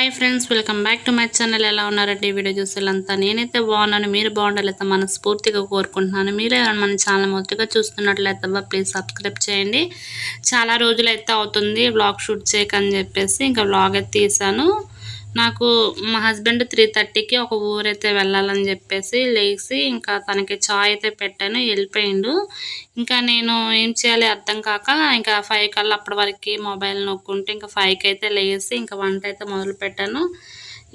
Hi friends, welcome back to my channel. ఎలా ఉన్నారండి? Video చూసేలంతా నేనైతే బాగున్నాను. మీరు బాగుండాలైతే మనస్ఫూర్తిగా కోరుకుంటున్నాను. మీరు ఎవరైనా మన ఛానల్ మొదటిగా చూస్తున్నట్లయితే ప్లీజ్ సబ్స్క్రైబ్ చేయండి. చాలా రోజులైతే అవుతుంది వ్లాగ్ షూట్ చేయకని చెప్పేసి ఇంకా వ్లాగ్ అయితే తీసాను. నాకు మా హస్బెండ్ 3:30కి ఒక ఊరైతే వెళ్ళాలని చెప్పేసి లేచి ఇంకా తనకి చాయ్ అయితే పెట్టాను, వెళ్ళిపోయిండు. ఇంకా నేను ఏం చేయాలి అర్థం కాక ఇంకా 5 కల్లా అప్పటి వరకు మొబైల్ నొక్కుంటే ఇంకా 5కి అయితే లేచి ఇంకా వంట అయితే మొదలు పెట్టాను.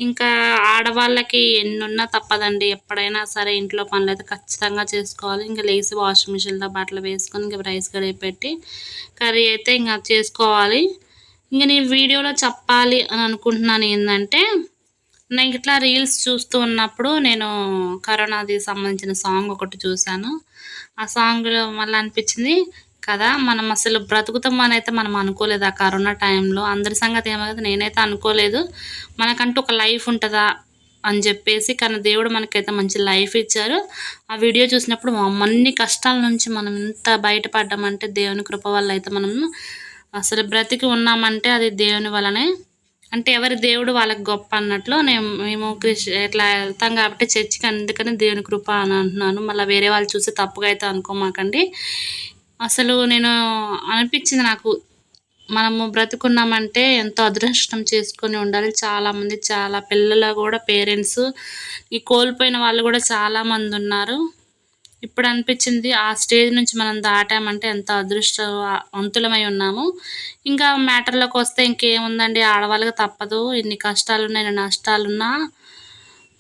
ఇంకా ఆడవాళ్ళకి ఎన్నున్నా తప్పదండి, ఎప్పుడైనా సరే ఇంట్లో పనులు అయితే ఖచ్చితంగా చేసుకోవాలి. ఇంకా లేచి వాషింగ్ మిషన్లో బట్టలు వేసుకొని ఇంకా రైస్ కడిగి పెట్టి కర్రీ అయితే ఇంకా చేసుకోవాలి. ఇంక నేను వీడియోలో చెప్పాలి అని అనుకుంటున్నాను ఏంటంటే, నేను ఇట్లా రీల్స్ చూస్తూ ఉన్నప్పుడు నేను కరోనాది సంబంధించిన సాంగ్ ఒకటి చూశాను. ఆ సాంగ్లో మళ్ళీ అనిపించింది కదా, మనం అసలు బ్రతుకుతామని అయితే మనం అనుకోలేదు ఆ కరోనా టైంలో. అందరి సంగతి ఏమో కదా, నేనైతే అనుకోలేదు మనకంటూ ఒక లైఫ్ ఉంటుందా అని చెప్పేసి. కానీ దేవుడు మనకైతే మంచి లైఫ్ ఇచ్చారు. ఆ వీడియో చూసినప్పుడు అన్ని కష్టాల నుంచి మనం ఎంత బయటపడ్డామంటే దేవుని కృప వల్ల అయితే మనం అసలు బ్రతికి ఉన్నామంటే అది దేవుని వలనే. అంటే ఎవరి దేవుడు వాళ్ళకి గొప్ప అన్నట్లు మేము ఇట్లా వెళ్తాం కాబట్టి చర్చికి, అందుకని దేవుని కృప అని అంటున్నాను. మళ్ళీ వేరే వాళ్ళు చూసి తప్పుగా అయితే అనుకోమాకండి. అసలు నేను అనిపించింది నాకు, మనము బ్రతుకున్నామంటే ఎంతో అదృష్టం చేసుకొని ఉండాలి. చాలామంది చాలా పిల్లలు కూడా పేరెంట్స్ ఈ కోల్పోయిన వాళ్ళు కూడా చాలామంది ఉన్నారు. ఇప్పుడు అనిపించింది ఆ స్టేజ్ నుంచి మనం దాటామంటే ఎంత అదృష్టవంతులమై ఉన్నాము. ఇంకా మ్యాటర్లోకి వస్తే ఇంకేముందండి, ఆడవాళ్ళకి తప్పదు. ఎన్ని కష్టాలున్నా ఎన్ని నష్టాలున్నా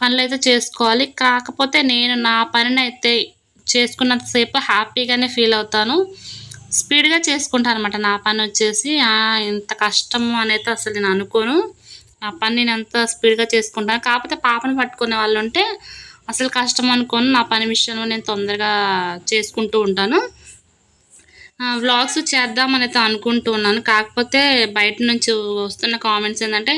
పనులైతే చేసుకోవాలి. కాకపోతే నేను నా పనిని అయితే చేసుకున్నంతసేపు హ్యాపీగానే ఫీల్ అవుతాను. స్పీడ్గా చేసుకుంటాను అనమాట నా పని వచ్చేసి. ఇంత కష్టం అనేది అసలు నేను అనుకోను. నా పని నేను ఎంత స్పీడ్గా చేసుకుంటాను. కాకపోతే పాపను పట్టుకునే వాళ్ళు ఉంటే అసలు కష్టం అనుకోను. నా పని విషయంలో నేను తొందరగా చేసుకుంటూ ఉంటాను. వ్లాగ్స్ చేద్దామని అయితే అనుకుంటూ ఉన్నాను. కాకపోతే బయట నుంచి వస్తున్న కామెంట్స్ ఏంటంటే,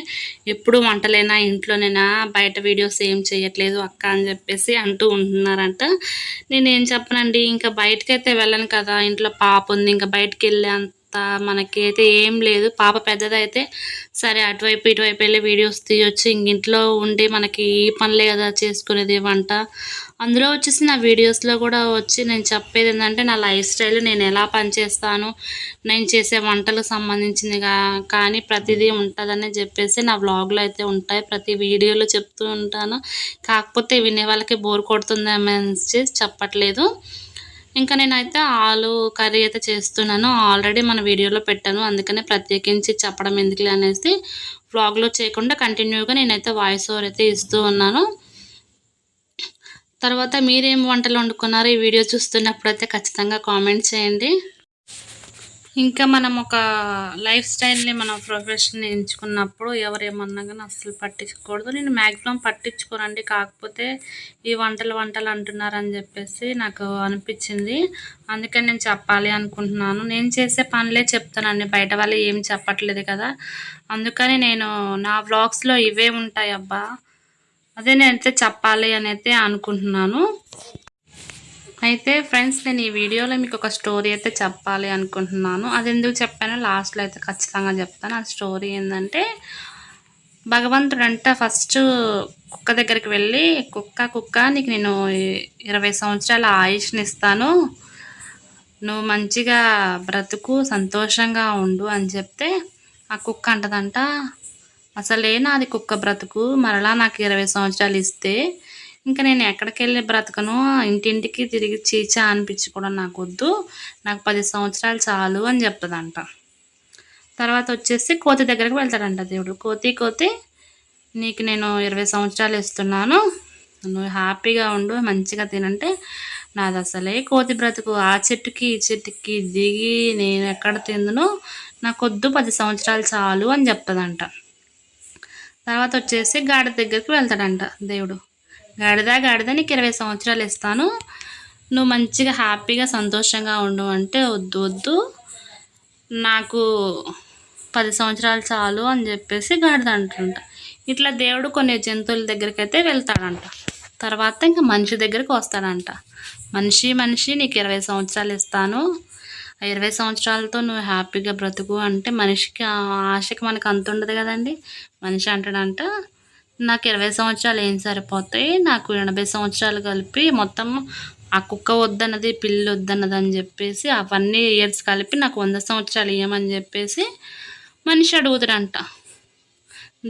ఎప్పుడు వంటలేనా, ఇంట్లోనేనా, బయట వీడియోస్ ఏం చేయట్లేదు అక్క అని చెప్పేసి అంటూ ఉంటున్నారంట. నేనేం చెప్పనండి, ఇంకా బయటకైతే వెళ్ళను కదా, ఇంట్లో పాప ఉంది. ఇంకా బయటకు వెళ్ళే అంత మనకైతే ఏం లేదు. పాప పెద్దదైతే సరే అటువైపు ఇటువైపు వెళ్ళి వీడియోస్ తీయొచ్చు. ఇంట్లో ఉండి మనకి ఈ పనులే కదా చేసుకునేది వంట. అందులో వచ్చేసి నా వీడియోస్లో కూడా వచ్చి నేను చెప్పేది ఏంటంటే, నా లైఫ్ స్టైల్, నేను ఎలా పనిచేస్తాను, నేను చేసే వంటలకు సంబంధించిందిగా కానీ ప్రతిదీ ఉంటుందని చెప్పేసి నా వ్లాగ్లో అయితే ఉంటాయి. ప్రతి వీడియోలో చెప్తూ ఉంటాను. కాకపోతే వినే వాళ్ళకి బోర్ కొడుతుందని చెప్పట్లేదు. ఇంకా నేనైతే ఆలు కర్రీ అయితే చేస్తున్నాను. ఆల్రెడీ మన వీడియోలో పెట్టాను, అందుకనే ప్రత్యేకించి చెప్పడం ఎందుకులే అనేసి వ్లాగ్లో చేయకుండా కంటిన్యూగా నేనైతే వాయిస్ ఓవర్ అయితే ఇస్తూ ఉన్నాను. తర్వాత మీరేం వంటలు వండుకున్నారో ఈ వీడియో చూస్తున్నప్పుడైతే ఖచ్చితంగా కామెంట్ చేయండి. ఇంకా మనం ఒక లైఫ్ స్టైల్ని మన ప్రొఫెషన్ ఎంచుకున్నప్పుడు ఎవరేమన్నా కానీ అస్సలు పట్టించుకోకూడదు. నేను మ్యాక్సిమం పట్టించుకోనండి. కాకపోతే ఈ వంటలు అంటున్నారని చెప్పేసి నాకు అనిపించింది. అందుకని నేను చెప్పాలి అనుకుంటున్నాను. నేను చేసే పనులే చెప్తానండి, బయట వాళ్ళు ఏం చెప్పట్లేదు కదా. అందుకని నేను నా వ్లాగ్స్లో ఇవే ఉంటాయి అబ్బా, అదే నేనైతే చెప్పాలి అని అయితే అనుకుంటున్నాను. అయితే ఫ్రెండ్స్, నేను ఈ వీడియోలో మీకు ఒక స్టోరీ అయితే చెప్పాలి అనుకుంటున్నాను. అది ఎందుకు చెప్పానో లాస్ట్లో అయితే ఖచ్చితంగా చెప్తాను. ఆ స్టోరీ ఏంటంటే, భగవంతుడంట ఫస్ట్ కుక్క దగ్గరికి వెళ్ళి, కుక్క నీకు నేను 20 సంవత్సరాల ఆయుష్ని ఇస్తాను, నువ్వు మంచిగా బ్రతుకు, సంతోషంగా ఉండు అని చెప్తే ఆ కుక్క అంటదంట, అసలే నాది కుక్క బ్రతుకు, మరలా నాకు 20 సంవత్సరాలు ఇస్తే ఇంకా నేను ఎక్కడికి వెళ్ళి బ్రతకను, ఇంటింటికి తిరిగి చీచా అనిపించుకోవడం నాకు వద్దు, నాకు 10 సంవత్సరాలు చాలు అని చెప్తుందంట. తర్వాత వచ్చేసి కోతి దగ్గరికి వెళ్తాడంట దేవుడు. కోతి నీకు నేను 20 సంవత్సరాలు ఇస్తున్నాను, నువ్వు హ్యాపీగా ఉండు, మంచిగా తినంటే, నాది అసలే కోతి బ్రతుకు, ఆ చెట్టుకి ఈ చెట్టుకి దిగి నేను ఎక్కడ తిందును, నాకు వద్దు, 10 సంవత్సరాలు చాలు అని చెప్తుందంట. తర్వాత వచ్చేసి గాడిద దగ్గరికి వెళ్తాడంట దేవుడు. గాడిద నీకు 20 సంవత్సరాలు ఇస్తాను, నువ్వు మంచిగా హ్యాపీగా సంతోషంగా ఉండు అంటే, వద్దు నాకు 10 సంవత్సరాలు చాలు అని చెప్పేసి గాడిద అంటుంట. ఇట్లా దేవుడు కొన్ని జంతువుల దగ్గరికి అయితే వెళ్తాడంట. తర్వాత ఇంకా మనిషి దగ్గరికి వస్తాడంట. మనిషి నీకు 20 సంవత్సరాలు ఇస్తాను, ఆ 20 సంవత్సరాలతో నువ్వు హ్యాపీగా బ్రతుకు అంటే మనిషికి ఆ ఆశకి మనకు అంత ఉండదు కదండి. మనిషి అంటాడంట, నాకు 20 సంవత్సరాలు ఏం సరిపోతాయి, నాకు 80 సంవత్సరాలు కలిపి మొత్తం ఆ కుక్క వద్దన్నది, పిల్లి వద్దన్నది అని చెప్పేసి అవన్నీ ఇయర్స్ కలిపి నాకు 100 సంవత్సరాలు ఇవ్వమని చెప్పేసి మనిషి అడుగుతాడంట.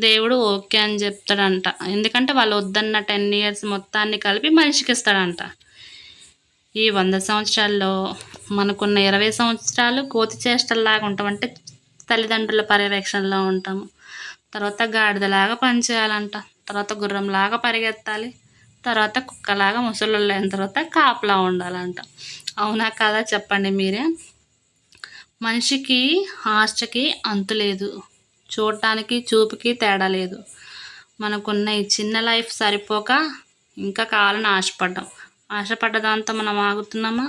దేవుడు ఓకే అని చెప్తాడంట. ఎందుకంటే వాళ్ళు వద్దన్న 10 ఇయర్స్ మొత్తాన్ని కలిపి మనిషికి ఇస్తాడంట. ఈ 100 సంవత్సరాల్లో మనకున్న 20 సంవత్సరాలు కోతి చేష్టల్లాగా ఉంటాం. అంటే తల్లిదండ్రుల పర్యవేక్షణలో ఉంటాము. తర్వాత గాడిదలాగా పనిచేయాలంట. తర్వాత గుర్రంలాగా పరిగెత్తాలి. తర్వాత కుక్కలాగా ముసలోళ్ళు అయిన తర్వాత కాపలా ఉండాలంట. అవునా కాదా చెప్పండి మీరే? మనిషికి ఆశకి అంతు లేదు. చూడటానికి చూపుకి తేడా లేదు. మనకున్న ఈ చిన్న లైఫ్ సరిపోక ఇంకా కావాలని ఆశపడ్డ దాంతో మనం ఆగుతున్నామా?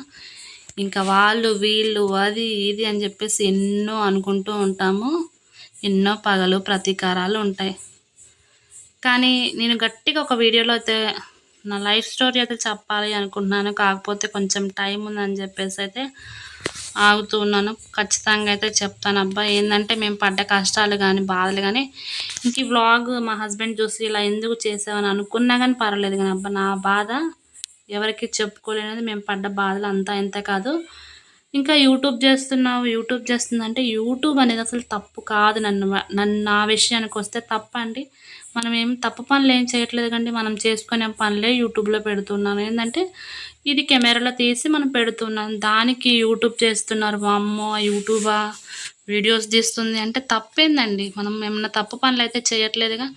ఇంకా వాళ్ళు వీళ్ళు అది ఇది అని చెప్పేసి ఎన్నో అనుకుంటూ ఉంటాము. ఎన్నో పగలు ప్రతీకారాలు ఉంటాయి. కానీ నేను గట్టిగా ఒక వీడియోలో అయితే నా లైఫ్ స్టోరీ అయితే చెప్పాలి అనుకుంటున్నాను. కాకపోతే కొంచెం టైం ఉందని చెప్పేసి అయితే ఆగుతూ ఉన్నాను. ఖచ్చితంగా అయితే చెప్తాను అబ్బా. ఏంటంటే మేము పడ్డ కష్టాలు కానీ బాధలు కానీ ఇంక ఈ వ్లాగ్ మా హస్బెండ్ చూసి ఇలా ఎందుకు చేసావని అనుకున్నా కానీ పర్వాలేదు, కానీ అబ్బా నా బాధ ఎవరికి చెప్పుకోలేనిది. మేము పడ్డ బాధలు అంతా ఇంత కాదు. ఇంకా యూట్యూబ్ చేస్తుందంటే యూట్యూబ్ అనేది అసలు తప్పు కాదు. నా విషయానికి వస్తే తప్పండి. మనం ఏం తప్పు పనులు ఏం చేయట్లేదు కండి. మనం చేసుకునే పనులే యూట్యూబ్లో పెడుతున్నాను. ఏంటంటే ఇది కెమెరాలో తీసి మనం పెడుతున్నాం, దానికి యూట్యూబ్ చేస్తున్నారు. వామ్మో యూట్యూబా వీడియోస్ తీస్తుంది అంటే తప్పేందండి. మనం ఏమన్నా తప్పు పనులు అయితే చేయట్లేదుగా.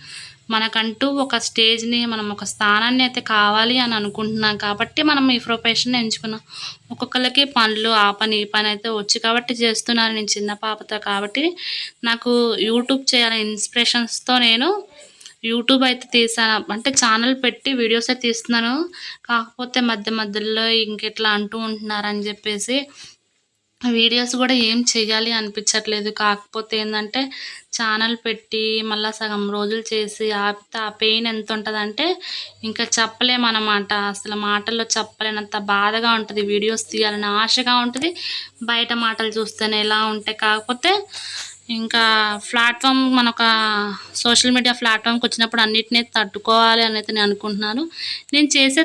మనకంటూ ఒక స్టేజ్ని, మనం ఒక స్థానాన్ని అయితే కావాలి అని అనుకుంటున్నాం కాబట్టి మనం ఈ ప్రొఫెషన్ ఎంచుకున్నాం. ఒక్కొక్కరికి పనులు ఆ పని ఈ పని అయితే వచ్చి కాబట్టి చేస్తున్నాను. నేను చిన్న పాపతో కాబట్టి నాకు యూట్యూబ్ చేయాలని ఇన్స్పిరేషన్స్తో నేను యూట్యూబ్ అయితే తీసాను. అంటే ఛానల్ పెట్టి వీడియోస్ అయితే తీస్తున్నాను. కాకపోతే మధ్యలో ఇంకెట్లా అంటూ ఉంటున్నారని చెప్పేసి వీడియోస్ కూడా ఏం చెయ్యాలి అనిపించట్లేదు. కాకపోతే ఏంటంటే ఛానల్ పెట్టి మళ్ళీ సగం రోజులు చేసి ఆపితే ఆ పెయిన్ ఎంత ఉంటుందంటే ఇంకా చెప్పలేమన్నమాట. అసలు మాటల్లో చెప్పలేనంత బాధగా ఉంటుంది. వీడియోస్ తీయాలని ఆశగా ఉంటుంది. బయట మాటలు చూస్తేనే ఎలా ఉంటాయి. కాకపోతే ఇంకా మన ఒక సోషల్ మీడియా ప్లాట్ఫామ్కి వచ్చినప్పుడు అన్నిటినీ తట్టుకోవాలి అని అయితే నేను అనుకుంటున్నాను. నేను చేసే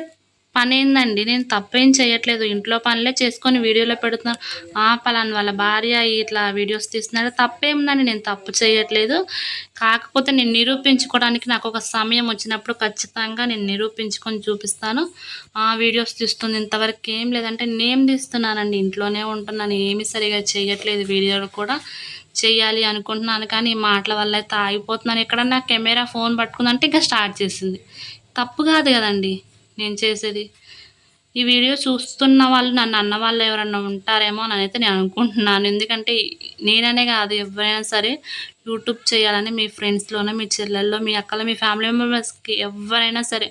పని ఏందండి, నేను తప్పేం చేయట్లేదు. ఇంట్లో పనులే చేసుకొని వీడియోలో పెడుతున్నాను. పలానా వాళ్ళ భార్య ఇట్లా వీడియోస్ తీస్తున్నాడు, తప్పేముందని నేను తప్పు చేయట్లేదు. కాకపోతే నేను నిరూపించుకోవడానికి నాకు ఒక సమయం వచ్చినప్పుడు ఖచ్చితంగా నేను నిరూపించుకొని చూపిస్తాను. వీడియోస్ తీస్తుంది ఇంతవరకు ఏం లేదంటే నేను తీస్తున్నానండి. ఇంట్లోనే ఉంటున్నాను, ఏమీ సరిగా చేయట్లేదు. వీడియోలు కూడా చెయ్యాలి అనుకుంటున్నాను కానీ ఈ మాటల వల్ల అయితే ఆగిపోతున్నాను. ఎక్కడన్నా కెమెరా ఫోన్ పట్టుకుందంటే ఇంకా స్టార్ట్ చేసింది. తప్పు కాదు కదండి నేను చేసేది. ఈ వీడియో చూస్తున్న వాళ్ళు, నన్ను అన్న వాళ్ళు ఎవరన్నా ఉంటారేమో అని అయితే నేను అనుకుంటున్నాను. ఎందుకంటే నేననే కాదు, ఎవరైనా సరే యూట్యూబ్ చేయాలని మీ ఫ్రెండ్స్లోనో, మీ చెల్లెల్లో, మీ అక్కలో, మీ ఫ్యామిలీ మెంబర్స్కి ఎవరైనా సరే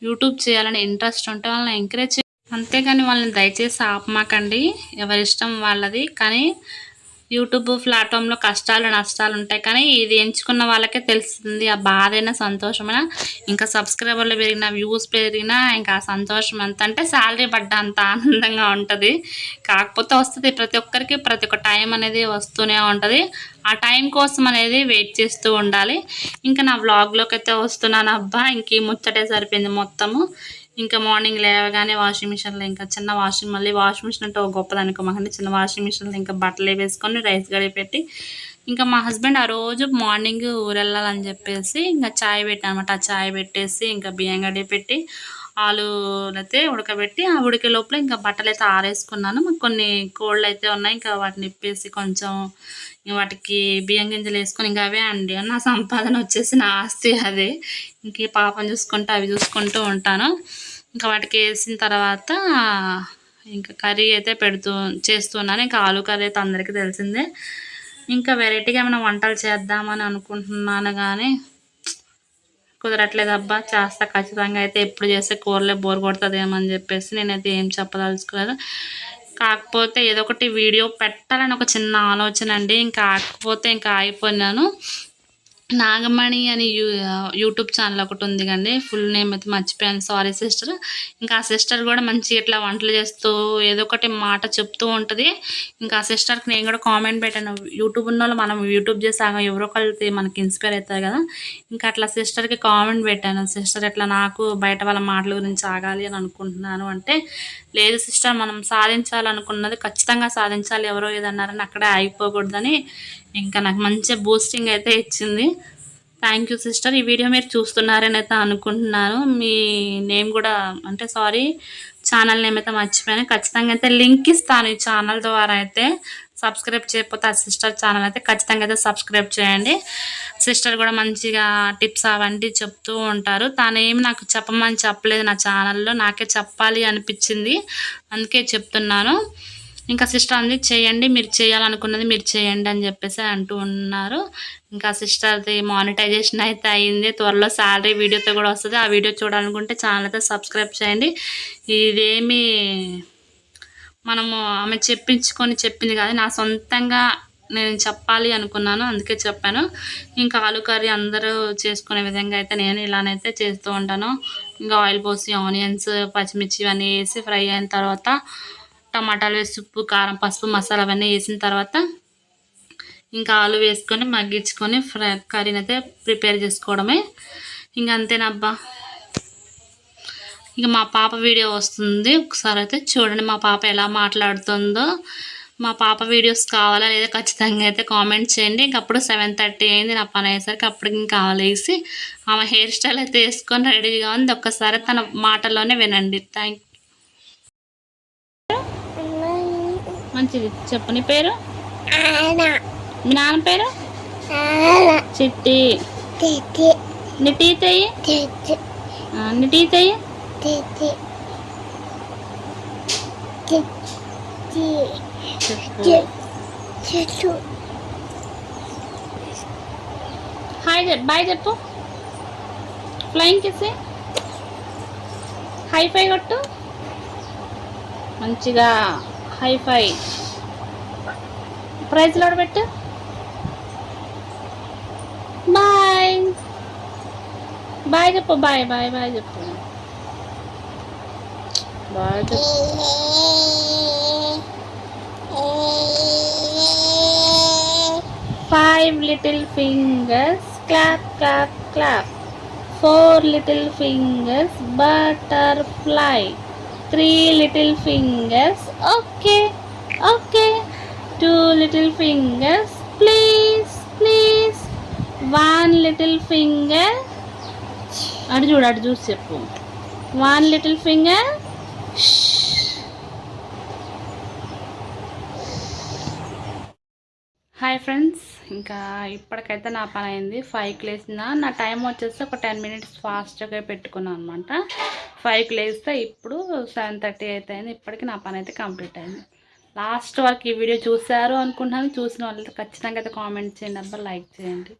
యూట్యూబ్ చేయాలని ఇంట్రెస్ట్ ఉంటే వాళ్ళని ఎంకరేజ్ చేయాలి. అంతేగాని వాళ్ళని దయచేసి ఆపమాకండి. ఎవరిష్టం వాళ్ళది. కానీ యూట్యూబ్ ప్లాట్ఫామ్లో కష్టాలు నష్టాలు ఉంటాయి. కానీ ఇది ఎంచుకున్న వాళ్ళకే తెలుస్తుంది ఆ బాధైనా సంతోషమైనా. ఇంకా సబ్స్క్రైబర్లు పెరిగినా, వ్యూస్ పెరిగినా ఇంకా సంతోషం ఎంత అంటే శాలరీ పడ్డ అంత ఆనందంగా ఉంటుంది. కాకపోతే వస్తుంది ప్రతి ఒక్కరికి, ప్రతి ఒక్క టైం అనేది వస్తూనే ఉంటుంది. ఆ టైం కోసం అనేది వెయిట్ చేస్తూ ఉండాలి. ఇంకా నా వ్లాగ్లోకి అయితే వస్తున్నాను అబ్బా. ఇంక ఈ ముచ్చటే సరిపోయింది మొత్తము. ఇంకా మార్నింగ్ లేవగానే వాషింగ్ మిషన్లో ఇంకా చిన్న మళ్ళీ వాషింగ్ మిషన్ అంటే ఒక గొప్పదనుకో మాకంటే చిన్న వాషింగ్ మిషన్లో ఇంకా బట్టలు వేసుకొని రైస్ గడిగి పెట్టి ఇంకా మా హస్బెండ్ ఆ రోజు మార్నింగ్ ఊరెళ్ళాలని చెప్పేసి ఇంకా చాయ్ పెట్టానమాట. ఆ చాయ్ పెట్టేసి ఇంకా బియ్యం గడిగి పెట్టి ఆలు అయితే ఉడకబెట్టి ఆ ఉడికే లోపల ఇంకా బట్టలు అయితే ఆరేసుకున్నాను. మాకు కొన్ని కోళ్ళు అయితే ఉన్నాయి. ఇంకా వాటిని ఇప్పేసి కొంచెం వాటికి బియ్యం గింజలు వేసుకొని ఇంకా అవే అండి నా సంపాదన వచ్చేసి నా ఆస్తి అదే. ఇంక పాపం చూసుకుంటూ అవి చూసుకుంటూ ఉంటాను. ఇంకా వాటికి వేసిన తర్వాత ఇంకా కర్రీ అయితే చేస్తున్నాను. ఇంకా ఆలు కర్రీ అయితే అందరికీ తెలిసిందే. ఇంకా వెరైటీగా ఏమైనా వంటలు చేద్దామని అనుకుంటున్నాను కానీ కుదరట్లేదు అబ్బా. చేస్తా ఖచ్చితంగా అయితే. ఎప్పుడు చేస్తే కూరలే బోర్ కొడుతుందేమో అని చెప్పేసి నేనైతే ఏం చెప్పదలుచుకోలేదు. కాకపోతే ఏదో ఒకటి వీడియో పెట్టాలని ఒక చిన్న ఆలోచన అండి. ఇంకా కాకపోతే ఇంకా ఆగిపోయినాను. నాగమణి అని యూట్యూబ్ ఛానల్ ఒకటి ఉంది కండి. ఫుల్ నేమ్ అయితే మర్చిపోయాను, సారీ సిస్టర్. ఇంకా ఆ సిస్టర్ కూడా మంచిగా ఇట్లా వంటలు చేస్తూ ఏదో ఒకటి మాట చెప్తూ ఉంటుంది. ఇంకా ఆ సిస్టర్కి నేను కూడా కామెంట్ పెట్టాను, యూట్యూబ్ ఉన్న వాళ్ళు మనం యూట్యూబ్ చేసాక ఎవరో ఒకరికి మనకి ఇన్స్పైర్ అవుతారు కదా. ఇంకా అట్లా సిస్టర్కి కామెంట్ పెట్టాను, సిస్టర్ ఇట్లా నాకు బయట వాళ్ళ మాటల గురించి ఆగాలి అని అనుకుంటున్నాను అంటే, లేదు సిస్టర్ మనం సాధించాలనుకున్నది ఖచ్చితంగా సాధించాలి, ఎవరో ఏదన్నారని అక్కడే ఆగిపోకూడదని ఇంకా నాకు మంచి బూస్టింగ్ అయితే ఇచ్చింది. Thank you sister. ఈ వీడియో మీరు చూస్తున్నారని అయితే అనుకుంటున్నాను. మీ నేమ్ కూడా అంటే సారీ ఛానల్ నేమ్ అయితే మర్చిపోయాను. ఖచ్చితంగా అయితే లింక్ ఇస్తాను ఈ ఛానల్ ద్వారా. అయితే సబ్స్క్రైబ్ చేయకపోతే ఆ సిస్టర్ ఛానల్ అయితే ఖచ్చితంగా అయితే సబ్స్క్రైబ్ చేయండి. సిస్టర్ కూడా మంచిగా టిప్స్ అవన్నీ చెప్తూ ఉంటారు. తాను ఏమి నాకు చెప్పమని చెప్పలేదు నా ఛానల్లో, నాకే చెప్పాలి అనిపించింది, అందుకే చెప్తున్నాను. ఇంకా సిస్టర్ అంది చేయండి, మీరు చేయాలనుకున్నది మీరు చేయండి అని చెప్పేసి అంటూ ఉన్నారు. ఇంకా సిస్టర్ది మానిటైజేషన్ అయితే అయ్యింది, త్వరలో శాలరీ వీడియోతో కూడా వస్తుంది. ఆ వీడియో చూడాలనుకుంటే ఛానల్ అయితే సబ్స్క్రైబ్ చేయండి. ఇదేమి మనము ఆమె చెప్పింది కాదు, నా సొంతంగా నేను చెప్పాలి అనుకున్నాను, అందుకే చెప్పాను. ఇంకా ఆలు కర్రీ అందరూ చేసుకునే విధంగా అయితే నేను ఇలానైతే చేస్తూ ఉంటాను. ఇంకా ఆయిల్ పోసి ఆనియన్స్ పచ్చిమిర్చి ఇవన్నీ వేసి ఫ్రై అయిన తర్వాత టమాటాలు వేసి ఉప్పు కారం పసుపు మసాలా అవన్నీ వేసిన తర్వాత ఇంకా ఆలు వేసుకొని మగ్గించుకొని కర్రీని అయితే ప్రిపేర్ చేసుకోవడమే. ఇంకా అంతేనబ్బా. ఇంకా మా పాప వీడియో వస్తుంది, ఒకసారి అయితే చూడండి మా పాప ఎలా మాట్లాడుతుందో. మా పాప వీడియోస్ కావాలా లేదా ఖచ్చితంగా అయితే కామెంట్ చేయండి. ఇంకప్పుడు 7:30 అయింది నా పని అయ్యేసరికి. అప్పటికి ఇంకా లేసి ఆమె హెయిర్ స్టైల్ అయితే వేసుకొని రెడీగా ఉంది. ఒక్కసారి తన మాటల్లోనే వినండి. థ్యాంక్ మంచిది చెప్పు. నీ పేరు? మీ నాన్న పేరు? చిట్టి. నీ టీ తెయ్యి, నీ టీ తెయ్యి. హాయ్ బాయ్ చెప్పు. ఫ్లయింగ్ కిస్, హై ఫై కొట్టు మంచిగా. హై ఫై ప్రైజ్ లోడ్ పెట్టు. బాయ్ బాయ్ చెప్పు. బాయ్ బాయ్ బాయ్ చెప్పు. బాయ్ చెప్పు. 5 little fingers clap clap clap. 4 little fingers butterfly. 3 little fingers okay okay. 2 little fingers please please. 1 little finger అటు చూసి చెప్పు. 1 little finger hi friends. ఇంకా ఇప్పటికైతే నా పని అయింది. 5కి లేచిన. నా టైం వచ్చేసి ఒక 10 minutes ఫాస్ట్గా పెట్టుకున్నాను అనమాట. 5కి లేస్తే ఇప్పుడు 7:30 అయితే అయింది. ఇప్పటికి నా పని అయితే కంప్లీట్ అయింది. లాస్ట్ వరకు ఈ వీడియో చూసారు అనుకుంటున్నాను. చూసిన వాళ్ళైతే ఖచ్చితంగా అయితే కామెంట్ చేయండి అబ్బా, లైక్ చేయండి.